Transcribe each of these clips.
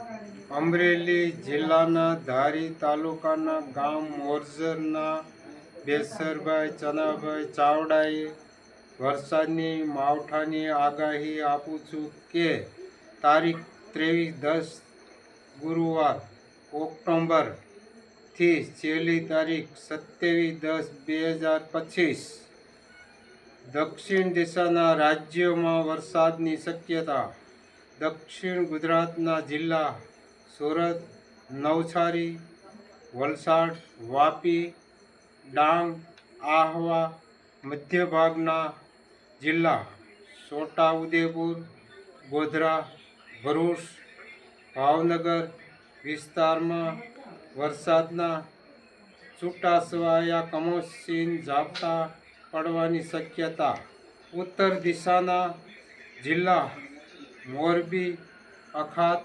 અમરેલી જિલ્લાના ધારી તાલુકાના ગામ મોરજરના બેસરભાઈ ચનાભાઈ ચાવડાએ વરસાદની માવઠાની આગાહી આપું છું કે તારીખ 23/10 ગુરુવાર ઓક્ટોબરથી છેલ્લી તારીખ 27/10/2025 દક્ષિણ દિશાના રાજ્યોમાં વરસાદની શક્યતા. દક્ષિણ ગુજરાતના જિલ્લા સુરત, નવસારી, વલસાડ, વાપી, ડાંગ, આહવા. મધ્ય ભાગના જિલ્લા છોટાઉદેપુર, ગોધરા, ભરૂચ, ભાવનગર વિસ્તારમાં વરસાદના છૂટાછવાયા કમોસમી ઝાપટા પડવાની શક્યતા. ઉત્તર દિશાના જિલ્લા મોરબી, અખાત,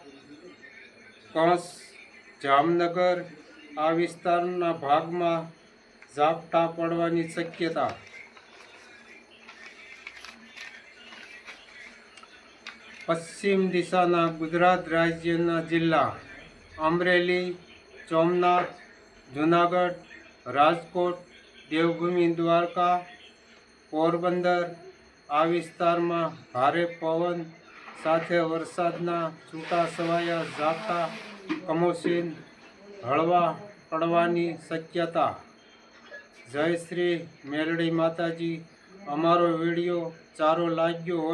કંસ, જામનગર આ વિસ્તારના ભાગમાં ઝાપટા પડવાની શક્યતા. પશ્ચિમ દિશાના ગુજરાત રાજ્યના જિલ્લા અમરેલી, સોમનાથ, જૂનાગઢ, રાજકોટ, દેવભૂમિ દ્વારકા, પોરબંદર આ વિસ્તારમાં ભારે પવન સાથે વરસાદના છૂટાછવાયા ઝાપટા કમોસમી હળવા પડવાની શક્યતા. જય શ્રી મેલડી માતાજી. અમારો વિડીયો સારો લાગ્યો હોય